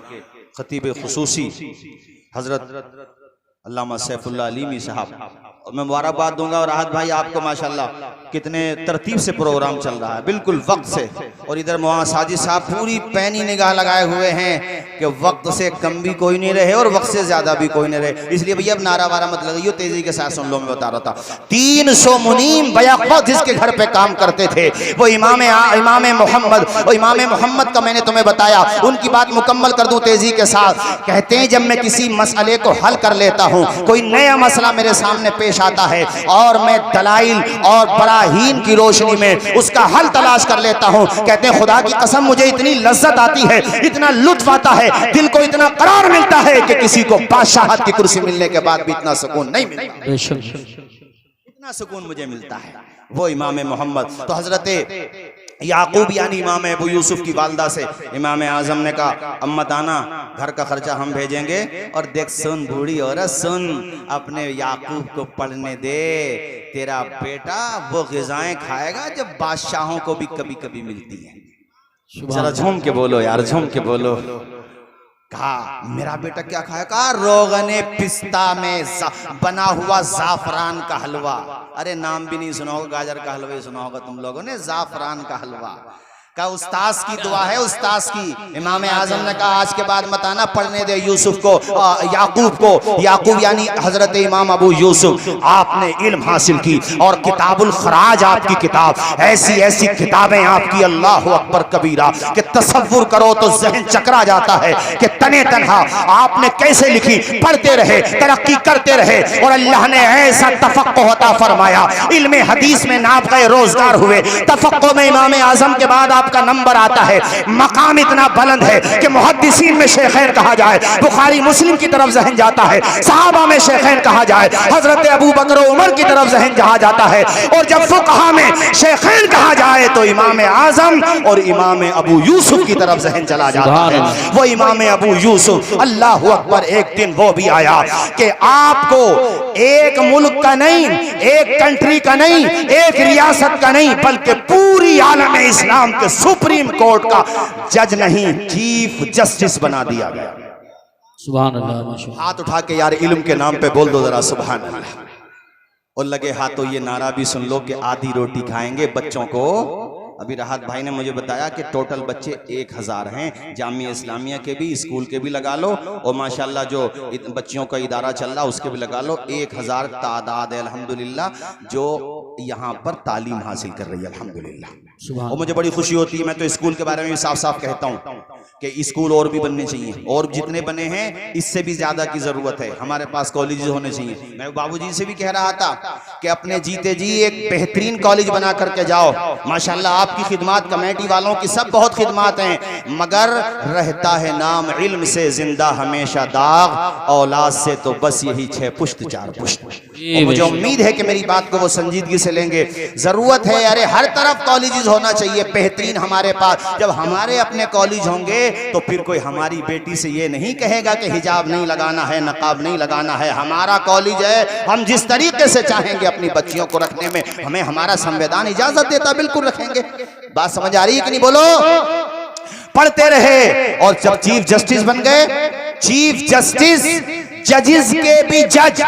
खतीब खुसूसी हजरत अल्लामा सैफुल्लाह अलीमी साहब। मैं मुबारकबाद दूंगा। और राहत भाई आपको माशाल्लाह कितने तरतीब से प्रोग्राम चल रहा है, बिल्कुल वक्त से। और इधर मौलाना साजिद साहब पूरी पैनी निगाह लगाए हुए हैं कि वक्त से कम भी कोई नहीं रहे और वक्त से ज्यादा भी कोई नहीं रहे। इसलिए भैया अब नारा वारा मत लगाइए, तेजी के साथ सुन लो। मैं बता रहा था 300 मुनीम बयाक़ौत जिसके घर पे काम करते थे वो इमाम मोहम्मद, वो इमाम मोहम्मद का मैंने तुम्हें बताया। उनकी बात मुकम्मल कर दूं तेजी के साथ। कहते हैं जब मैं किसी मसले को हल कर लेता हूं, कोई नया मसला मेरे सामने पेश आता है और मैं दलाइल और बराहीन की रोशनी में उसका हल तलाश कर लेता हूं, कहते हैं खुदा की कसम मुझे इतनी लज्जत आती है, इतना लुत्फ आता है, दिल को इतना करार मिलता है कि किसी को बादशाहत की कुर्सी मिलने के बाद भी इतना सुकून नहीं मिलता, इतना सुकून मुझे मिलता है। वो इमाम मोहम्मद। तो हजरत याकूब यानी इमाम अबू यूसुफ की वालदा से इमाम आजम ने कहा अम्मा ताना घर का खर्चा हम भेजेंगे, और देख सुन बूढ़ी औरत सुन, अपने याकूब को पढ़ने दे, तेरा बेटा वो ग़िज़ाएं खाएगा जब बादशाहों को भी कभी कभी मिलती है। जरा झूम के बोलो यार, झूम के बोलो। कहा मेरा बेटा क्या खाएगा? रोगने पिस्ता में बना हुआ जाफरान का हलवा। अरे नाम भी नहीं सुना होगा, गाजर का हलवा ही सुना होगा तुम लोगों ने, जाफरान का हलवा। का उस्ताद की दुआ है, उस्ताद की। इमाम आजम ने कहा आज के बाद मत आना, पढ़ने दे यूसुफ को, याकूब को। याकूब यानी हजरत इमाम अबू यूसुफ। आपने इल्म हासिल की और किताबुल खराज आपकी किताब, ऐसी ऐसी किताबें आपकी, अल्लाह अकबर कबीरा, कि तसव्वुर करो तो जहन चकरा जाता है कि तने तनहा आपने कैसे लिखी। पढ़ते रहे, तरक्की करते रहे और अल्लाह ने ऐसा तफक्को अता फरमाया। इल्म हदीस में नाप गए, रोजगार हुए। तफक्को में इमाम आजम के बाद का नंबर आता है। मकाम इतना बुलंद है कि मुहद्दिसीन में शेखैन कहा जाए, बुखारी मुस्लिम की तरफ जहन जाता है। सहाबा में शेखैन कहा जाए, हजरत अबू बकर उमर की तरफ जहन जहा जाता है। और जब फुकहा में शेखैन कहा जाए तो इमाम आजम और इमाम अबू यूसुफ की तरफ जहन चला जाता है। वो इमाम अबू यूसुफ, अल्लाह अकबर। एक दिन वो भी आया कि आपको एक मुल्क का नहीं, एक कंट्री का नहीं, एक रियासत का नहीं, बल्कि पूरी आलम इस्लाम के सुप्रीम कोर्ट का जज नहीं, चीफ जस्टिस बना दिया गया। सुभान अल्लाह। हाथ उठा के यार इल्म के नाम पे बोल दो जरा सुभान अल्लाह। और लगे हाथों ये नारा भी सुन लो कि आधी रोटी खाएंगे बच्चों को। अभी राहत भाई ने मुझे बताया कि टोटल बच्चे 1000 हैं, जामिया इस्लामिया के भी, स्कूल के भी लगा लो, और माशाल्लाह जो बच्चियों का इदारा चल रहा उसके भी लगा लो। 1000 तादाद है अल्हम्दुलिल्लाह जो यहाँ पर तालीम हासिल कर रही है अल्हम्दुलिल्लाह। और मुझे बड़ी खुशी होती है। मैं तो स्कूल के बारे में भी साफ साफ कहता हूँ कि स्कूल और भी बनने चाहिए, और जितने बने हैं इससे भी ज्यादा की जरूरत है। हमारे पास कॉलेज होने चाहिए। मैं बाबूजी से भी कह रहा था कि अपने जीते जी एक बेहतरीन कॉलेज बना करके जाओ। माशाल्लाह आपकी खिदमत, कमेटी वालों की सब बहुत खिदमत हैं, मगर रहता है नाम इल्म से जिंदा हमेशा दाग, औलाद से तो बस यही 6 पुश्त 4 पुश्त। मुझे उम्मीद है कि मेरी बात को वो संजीदगी से लेंगे। जरूरत है, अरे हर तरफ कॉलेजेस होना चाहिए बेहतरीन हमारे पास। जब हमारे अपने कॉलेज होंगे तो फिर कोई हमारी बेटी से ये नहीं कहेगा कि हिजाब नहीं लगाना है, नकाब नहीं लगाना है। हमारा कॉलेज है, हम जिस तरीके से चाहेंगे अपनी बच्चियों को रखने में, हमें हमारा संविधान इजाजत देता, बिल्कुल रखेंगे। बात समझ आ रही है कि नहीं? बोलो। पढ़ते रहे और जब चीफ जस्टिस बन गए, चीफ जस्टिस जजिस के भी जज,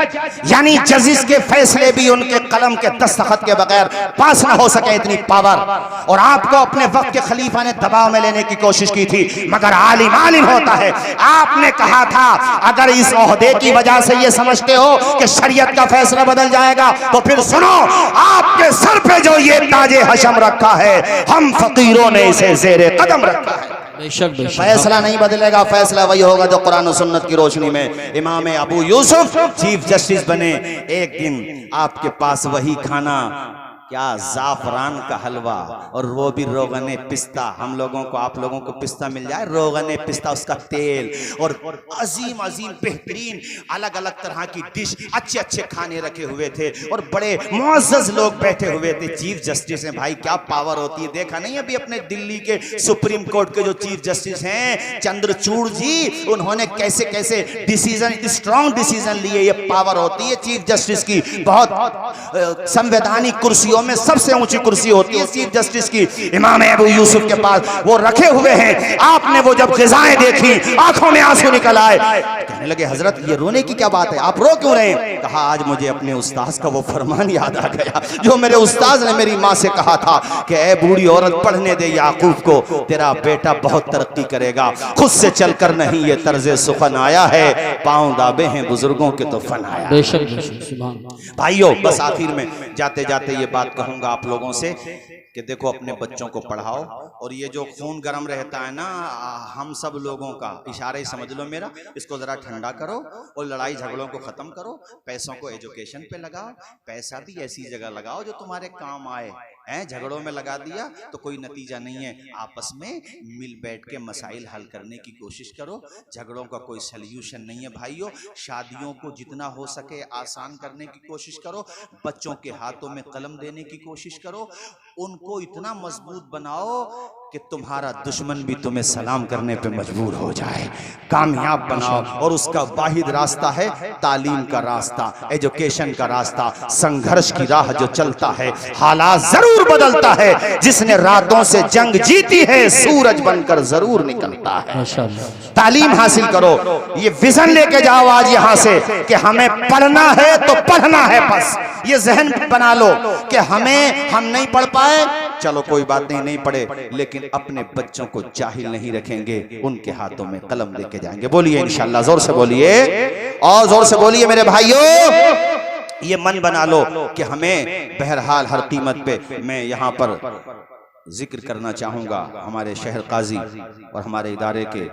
यानी जजिस के फैसले भी उनके कलम के दस्तखत के बगैर पास ना हो सके, इतनी पावर। और आपको अपने वक्त के खलीफा ने दबाव में लेने की कोशिश की थी, मगर आलिम आलिम होता है। आपने कहा था अगर इस ओहदे की वजह से ये समझते हो कि शरीयत का फैसला बदल जाएगा तो फिर सुनो, आपके सर पे जो ये ताजे हशम रखा है, हम फकीरों ने इसे जेरे कदम रखा है। फैसला नहीं बदलेगा, फैसला वही होगा जो कुरान और सुन्नत की रोशनी में। इमाम अबू यूसुफ चीफ जस्टिस बने। एक दिन आपके पास वही खाना, क्या जाफरान का हलवा, और वो भी रोगने पिस्ता। हम लोगों को, आप लोगों को पिस्ता मिल जाए, रोगने पिस्ता, उसका तेल, और अजीम अजीम बेहतरीन अलग अलग तरह की डिश, अच्छे अच्छे खाने रखे हुए थे, और बड़े मुअज़्ज़ज़ लोग बैठे हुए थे। चीफ जस्टिस हैं भाई, क्या पावर होती है। देखा नहीं अभी अपने दिल्ली के सुप्रीम कोर्ट के जो चीफ जस्टिस हैं चंद्रचूड़ जी, उन्होंने कैसे कैसे डिसीजन, स्ट्रॉन्ग डिसीजन लिए। ये पावर होती है चीफ जस्टिस की। बहुत संवैधानिक कुर्सियों कुर्सियों में सबसे ऊंची कुर्सी होती है चीफ जस्टिस की, इमाम अबू यूसुफ के पास वो रखे हुए हैं। आपने वो जब ग़िज़ाएं देखी आंखों में आंसू निकल आए, कहने लगे हजरत ये रोने की क्या बात है, आप रो क्यों रहे हैं? कहा आज मुझे अपने उस्ताद का वो फरमान याद आ गया जो मेरे उस्ताद ने मेरी माँ से कहा था कि ए बूढ़ी औरत पढ़ने दे याकूब को, तेरा बेटा बहुत तरक्की करेगा, खुद से चलकर नहीं ये तर्ज़े सुखन आया है, पांव दाबे हैं बुजुर्गों के तो फन आया। भाइयों बस आखिर में जाते जाते ये बात कहूंगा आप लोगों से कि देखो अपने बच्चों को पढ़ाओ, और ये जो खून गर्म रहता है ना हम सब लोगों का, इशारा ही समझ लो मेरा, इसको ज़रा ठंडा करो और लड़ाई झगड़ों को ख़त्म करो, पैसों को एजुकेशन पे लगाओ, पैसा भी ऐसी जगह लगाओ जो तुम्हारे काम आए हैं। झगड़ों में लगा दिया तो कोई नतीजा नहीं है, आपस में मिल बैठ के मसाइल हल करने की कोशिश करो, झगड़ों का कोई सल्यूशन नहीं है। भाइयों शादियों को जितना हो सके आसान करने की कोशिश करो, बच्चों के हाथों में कलम देने की कोशिश करो, उनको इतना मजबूत बनाओ कि तुम्हारा दुश्मन भी तुम्हें सलाम करने पे मजबूर हो जाए, कामयाब बनाओ। और उसका वाहिद रास्ता है तालीम का रास्ता, एजुकेशन का रास्ता, संघर्ष की राह जो चलता है हालात जरूर बदलता है, जिसने रातों से जंग जीती है सूरज बनकर जरूर निकलता है। तालीम हासिल करो, ये विजन लेके जाओ आज यहाँ से कि हमें पढ़ना है तो पढ़ना है, बस ये जहन बना लो कि हम नहीं पढ़ पाए चलो कोई बात नहीं, नहीं पढ़े, लेकिन अपने बच्चों को जाहिल नहीं रखेंगे, उनके हाथों में कलम लेके जाएंगे। बोलिए इंशाल्लाह, जोर से बोलिए और जोर से बोलिए मेरे भाइयों, ये मन बना लो कि हमें बहरहाल हर कीमत पे, मैं यहाँ पर जिक्र करना चाहूंगा हमारे शहर काजी और हमारे इदारे के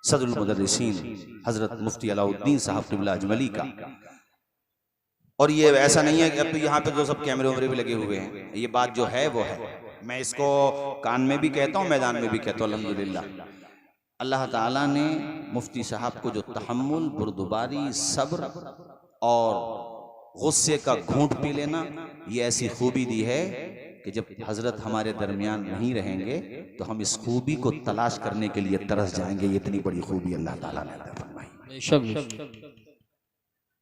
सदरुल मुदर्रिसीन हजरत मुफ्ती अलाउद्दीन साहब क़िबला अजमली का। और ये ऐसा नहीं है कि अब तो यहाँ पे तो सब कैमरे वैमरे भी लगे हुए हैं, ये बात जो है वो है, मैं इसको कान में भी कहता हूँ मैदान में भी कहता हूँ। अल्हम्दुलिल्लाह अल्लाह ताला ने मुफ्ती साहब को जो तहम्मुल, बुर्दबारी, सब्र और गुस्से का घूंट पी लेना, ये ऐसी खूबी दी है कि जब हजरत हमारे दरमियान नहीं रहेंगे तो हम इस खूबी को तलाश करने के लिए तरस जाएंगे। ये इतनी बड़ी खूबी अल्लाह ताला ने अता फरमाई।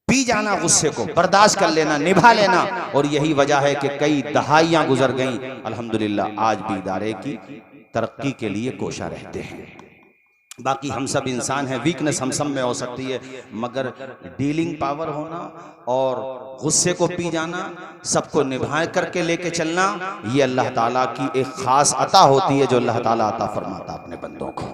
पी जाना, गुस्से को बर्दाश्त कर लेना, निभा लेना, और यही वजह है कि कई दहाइयां गुजर गईं, अल्हम्दुलिल्लाह आज भी इदारे की तरक्की के लिए कोशा रहते हैं। बाकी हम सब इंसान हैं, वीकनेस हम सब में हो सकती है, मगर डीलिंग पावर होना और गुस्से को पी जाना, सबको निभा करके लेके चलना, ये अल्लाह ताला की एक खास अता होती है जो अल्लाह ताला अता फरमाता अपने बंदों को।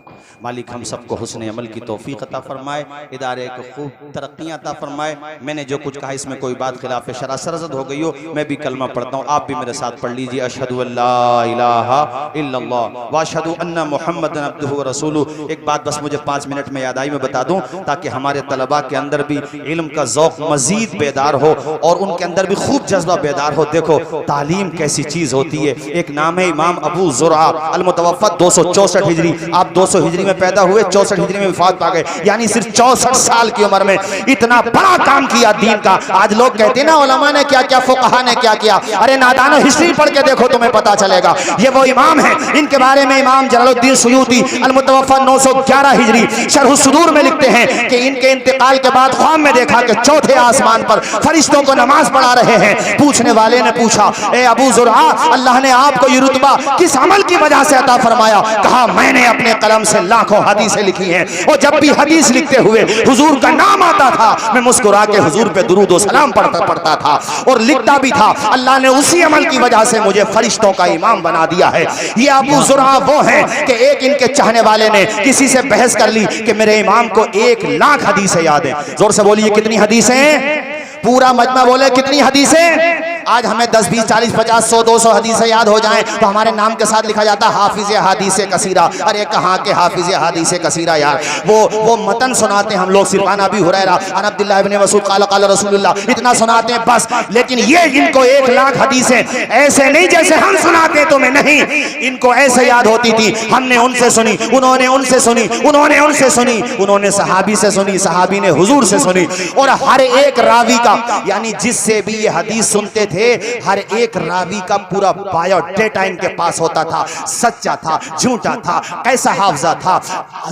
मालिक हम सबको हुस्न अमल की तौफीक अता फरमाए, इदारे को खूब तरक्कियाँ अता फरमाए। मैंने जो कुछ कहा इसमें कोई बात खिलाफ शरअ सरजद हो गई हो, मैं भी कलमा पढ़ता हूँ, आप भी मेरे साथ पढ़ लीजिए। अशहदु अल्ला इलाहा इल्लल्लाह व अशहदु अन्ना मुहम्मदन अब्दुहु व रसूलुहु। एक बात बस मुझे 5 मिनट में याद आई, मैं बता दूं ताकि हमारे तलबा के अंदर भी इल्म का ज़ौक़ मजीद बेदार हो और उनके अंदर भी खूब जज्बा बेदार हो। देखो तालीम कैसी चीज होती है। एक नाम है इमाम अबू ज़ुरआ अल-मुतवफ़्फ़ा 264 हिजरी, आप 200 हिजरी में पैदा हुए, 64 हिजरी में वफात पा गए, यानी सिर्फ 64 साल की उम्र में इतना बड़ा काम किया दीन का। आज लोग कहते हैं ना उलमा ने क्या क्या, फुक़हा ने क्या किया, अरे नादानो हिस्ट्री पढ़ के देखो तुम्हें पता चलेगा। ये वो इमाम है, इनके बारे में इमाम जलालुद्दीन सुयूती अल-मुतवफ़्फ़ा 911 हिजरी शरह सुदूर में लिखते हैं कि इनके इंतकाल के बाद ख्वाब में देखा कि चौथे आसमान पर फरिश्तों को नमाज पढ़ा रहे हैं। पूछने वाले ने पूछा, ए अबू ज़ुरआ, अल्लाह ने आपको ये रुतबा किस अमल की वजह से अता फरमाया? कहा मैंने अपने कलम से लाखों हदीसें लिखी हैं, और जब भी हदीस लिखते हुए हुजूर का नाम आता था मैं मुस्कुरा के हुजूर पे दुरूद व सलाम पढ़ता था और लिखता भी था। अल्लाह ने उसी अमल की वजह से मुझे फरिश्तों का इमाम बना दिया है। ये अबू ज़ुरआ वो हैं कि एक इनके चाहने वाले ने किसी से बहस कर ली कि मेरे इमाम को 1 लाख हदीसें याद हैं। जोर से बोलिए कितनी हदीसें? पूरा मजमा बोले कितनी हदीसें? आज हमें 10, 20, 40, 50, 100, 200 हदीसें याद हो जाएं तो हमारे नाम के साथ लिखा जाता हाफिज़ हदीस कसीरा। अरे कहाँ के हाफिज़ हदीस कसीरा यार, वो मतन सुनाते हैं हम लोग, सिर्फ अन अबी हुरैरा अन अब्दुल्लाह इब्न मसूद क़ाल क़ाल रसूलुल्लाह, इतना सुनाते हैं बस। लेकिन ये इनको 1 लाख हदीसें ऐसे नहीं जैसे हम सुनाते तुम्हें, नहीं, इनको ऐसे याद होती थी। हमने उनसे सुनी, उन्होंने उनसे सुनी, उन्होंने उनसे सुनी, उन्होंने सहाबी से सुनी, सहाबी ने हुजूर से सुनी, और हर एक रावी का, यानी जिससे भी ये हदीस सुनते थे, हर एक रावी का पूरा बायोडेटा इनके पास होता था, सच्चा था, झूठा था, कैसा हाफजा था,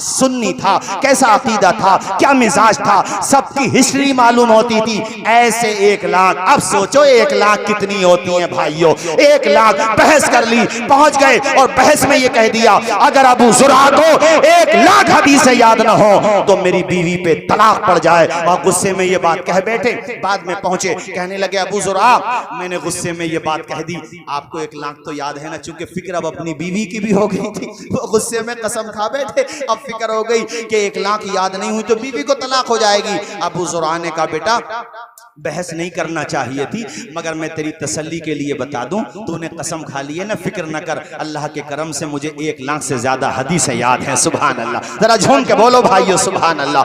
सुन्नी था, कैसा अकीदा था, क्या मिजाज था, सबकी हिस्ट्री मालूम होती थी। ऐसे 1 लाख, अब सोचो 1 लाख कितनी होती हैं भाइयों। 1 लाख बहस कर ली, पहुंच गए और बहस में ये कह दिया अगर अबू ज़ुरआ को 1 लाख हदीसें याद ना हो तो मेरी बीवी पे तलाक पड़ जाए। और गुस्से में ये बात कह बैठे, बाद में पहुंचे, कहने लगे अबू ज़ुरआ मैंने गुस्से में ये बात कह दी, आपको 1 लाख तो याद है ना, चूंकि फिक्र अब अपनी बीवी की भी हो गई थी, वो गुस्से में कसम खा बैठे, अब फिक्र हो गई कि 1 लाख याद नहीं हुई तो बीवी को तलाक हो जाएगी। अबू ज़ुरआ ने कहा बेटा बहस नहीं करना चाहिए थी, मगर मैं तेरी तसल्ली के लिए बता दूं, तूने कसम खा ली है ना, फिक्र न कर, अल्लाह के करम से मुझे 1 लाख से ज्यादा हदीसें याद हैं। सुभान अल्लाह, जरा झूम के बोलो भाइयों सुभान अल्लाह।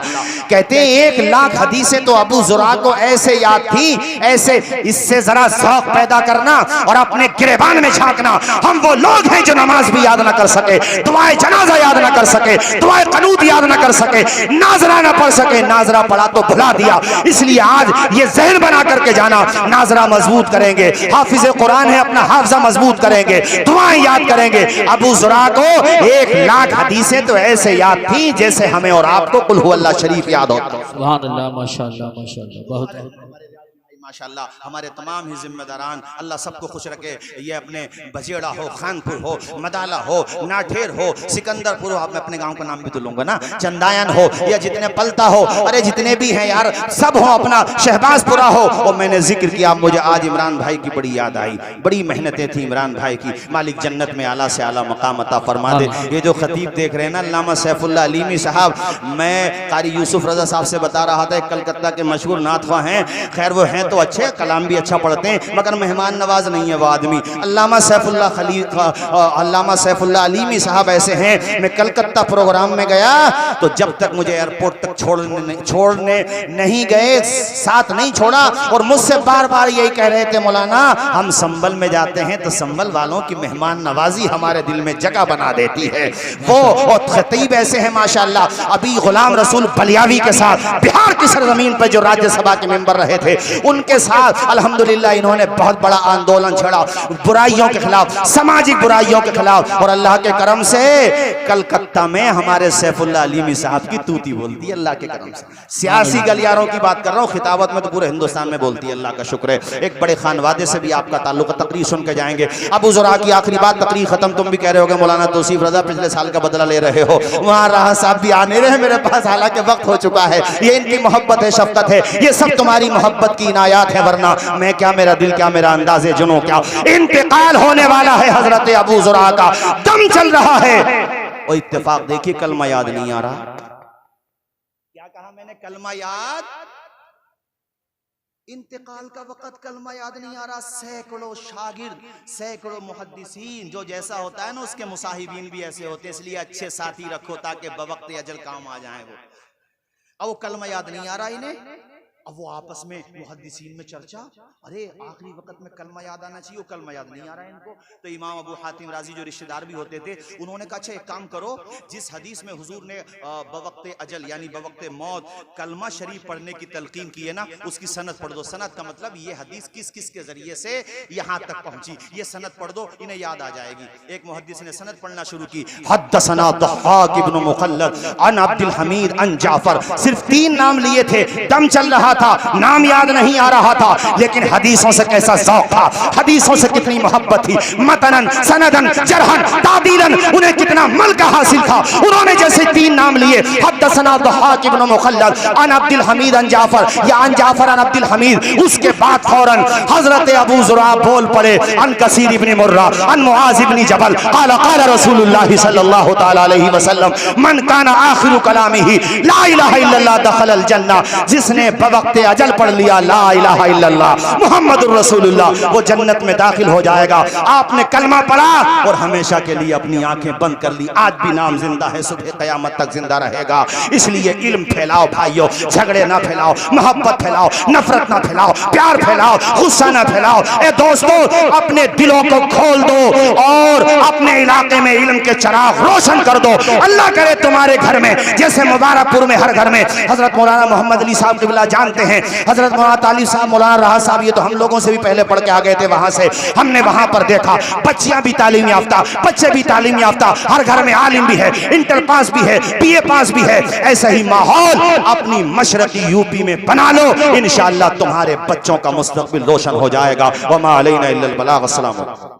कहते हैं 1 लाख हदीसें तो अबू ज़ुरआ को ऐसे याद थी, ऐसे। इससे जरा शौक पैदा करना और अपने गिरेबान में झांकना। हम वो लोग हैं जो नमाज भी याद ना कर सके, दुआए जनाजा याद ना कर सके, दुआए क़नूत याद ना कर सके, नाजरा ना पढ़ सके, नाजरा पढ़ा तो भुला दिया। इसलिए आज ये जहन बना करके जाना, नाजरा मजबूत करेंगे, हाफिज कुरान है अपना हाफजा मजबूत करेंगे, दुआएं याद करेंगे। अबू ज़ुरआ को 1 लाख हदीसें तो ऐसे याद थी जैसे हमें और आपको कुल हु अल्लाह शरीफ याद होता। सुभान अल्लाह, माशाअल्लाह माशाअल्लाह, बहुत माशाअल्लाह। हमारे तमाम ही जिम्मेदारान अल्लाह सबको खुश रखे। ये अपने बजेड़ा हो, खानपुर हो, मदाला हो, नाठेर हो, सिकंदरपुर हो, मैं अपने गांव का नाम भी तो लूंगा ना, चंदायन हो या जितने पलता हो, अरे जितने भी हैं यार सब हो, अपना शहबाजपुरा हो। और मैंने जिक्र किया, मुझे आज इमरान भाई की बड़ी याद आई, बड़ी मेहनतें थी इमरान भाई की, मालिक जन्नत में आला से आला मकाम अता फरमा दे। ये जो खतीब देख रहे हैं ना अल्लामा सैफुल्लाह अलीमी साहब, मैं कारी यूसुफ रजा साहब से बता रहा था, कलकत्ता के मशहूर नाथवा हैं, खैर वो हैं तो अच्छे, कलाम भी अच्छा पढ़ते हैं, मगर मेहमान नवाज नहीं है वो आदमी। अल्लामा सैफुल्लाह अलीमी साहब ऐसे हैं। मैं कलकत्ता प्रोग्राम में गया तो जब तक मुझे एयरपोर्ट तक छोड़ने नहीं गए, साथ नहीं छोड़ा, और मुझसे बार बार यही कह रहे थे मौलाना हम संभल में जाते हैं तो संभल वालों की मेहमान नवाजी हमारे दिल में जगह बना देती है। वो और खतीब ऐसे हैं माशाअल्लाह। अभी गुलाम रसूल बलियावी के साथ बिहार की सरजमीन पर जो राज्यसभा के मेंबर रहे थे, उनके साथ अल्हम्दुलिल्लाह इन्होंने बहुत बड़ा आंदोलन छेड़ा बुराइयों के खिलाफ, सामाजिक बुराइयों के खिलाफ। और अल्लाह के करम से कलकत्ता में हमारे सैफुल्लाह अलीमी साहब की तूती बोलती है, अल्लाह के करम से। सियासी गलियारों की बात कर रहा हूँ, खिताबत में तो पूरे हिंदुस्तान में बोलती है, अल्लाह का शुक्र है। एक बड़े खानवादे से भी आपका ताल्लुक, तकरीर सुन के जाएंगे। अबू ज़ुरआ की आखिरी बात, तकरीर खत्म, तुम भी कह रहे होगे मौलाना तौसीफ रजा पिछले साल का बदला ले रहे हो, वहाँ राह साहब भी आने रहे मेरे पास, हालांकि वक्त हो चुका है। ये इनकी मोहब्बत है, शफकत है, ये सब तुम्हारी मोहब्बत की इनायात है, वरना मैं क्या, मेरा दिल क्या, मेरा अंदाज़े जुनूं क्या। इंतकाल होने वाला है हजरत अबू ज़ुरआ का, दम चल रहा है। और इत्तेफाक देखिए, कलमा याद नहीं आ रहा। क्या कहा मैंने? कलमा याद, इंतकाल का वक्त कलमा याद नहीं आ रहा। सैकड़ों शागिर्द, सैकड़ों मुहद्दिसीन, जो जैसा होता है ना उसके मुसाहिबीन भी ऐसे होते हैं, इसलिए अच्छे साथी रखो ताकि बवक्त अजल काम आ जाए वो। अब वो कलमा याद नहीं आ रहा इन्हें, अब वो आपस में मुहद्दिसीन में चर्चा, अरे आखिरी वक्त में कलमा याद आना चाहिए, वो कलमा याद नहीं आ रहा है इनको। तो इमाम अबू हातिम राजी जो रिश्तेदार भी होते थे, उन्होंने कहा अच्छा एक काम करो, जिस हदीस में हुजूर ने बवक्त अजल यानी बवक्त मौत कलमा शरीफ पढ़ने की तलकीन की है ना, उसकी सनद पढ़ दो। सनद का मतलब ये हदीस किस किस के जरिए से यहाँ तक पहुंची, ये सनद पढ़ दो, इन्हें याद आ जाएगी। एक मुहद्दिस ने सनद पढ़ना शुरू की, हद्दसना दहाक इब्न मुखल्लद अन अब्दुल हमीद अन जाफर, सिर्फ 3 नाम लिए थे, दम चल रहा था, नाम याद नहीं आ रहा था, लेकिन हदीसों से कैसा शौक था, हदीसों से कितनी मोहब्बत थी, मतनन सनदन जरहन तादीलन, उन्हें कितना मलका हासिल था। उन्होंने जैसे 3 नाम लिए, हद्दसना दहाक इब्न मुखल्लद अन अब्दुल हमीद अन जाफर, या अन जाफर अन अब्दुल हमीद, उसके बाद फौरन हजरत अबू ज़ुरआ बोल पड़े, अन कसीर इब्न मुर्रा अन मुआज इब्न जबल क़ाल क़ाल रसूलुल्लाह सल्लल्लाहु तआला अलैहि वसल्लम मन काना आखिरु कलामिही ला इलाहा इल्लल्लाह दखलल जन्नह, जिसने बवक्त अजल पढ़ लिया ला इलाहा इल्लल्लाह मुहम्मदुर रसूलुल्लाह, वो जन्नत में दाखिल हो जाएगा। आपने कलमा पढ़ा और हमेशा के लिए अपनी आंखें बंद कर ली, आज भी नाम जिंदा है, सुबह क़यामत तक जिंदा रहेगा। इसलिए इल्म फैलाओ भाइयों, झगड़े ना फैलाओ, मोहब्बत फैलाओ, नफरत ना फैलाओ, प्यार फैलाओ, गुस्सा ना फैलाओ। ए दोस्तों, अपने दिलों को खोल दो और अपने इलाके में इल्म के चिराग रोशन कर दो। अल्लाह करे तुम्हारे घर में, जैसे मुबारकपुर में हर घर में हजरत मौलाना मोहम्मद अली साहब क़िबला जानते जानते हैं हजरत मौलाना तालिब साहब, मौलाना राहत साहब, ये तो हम लोगों से भी पहले पढ़ के आ गए थे वहां से। हमने वहां पर देखा बच्चियां भी तालीम याफ्ता, बच्चे भी तालीम याफ्ता, हर घर में आलिम भी है, इंटर पास भी है, बीए पास भी है। ऐसा ही माहौल अपनी मशरकी यूपी में बना लो, इंशाअल्लाह तुम्हारे बच्चों का मुस्तकबिल रोशन हो जाएगा। वमा अलैना इल्लल बलाग। अस्सलाम वालेकुम।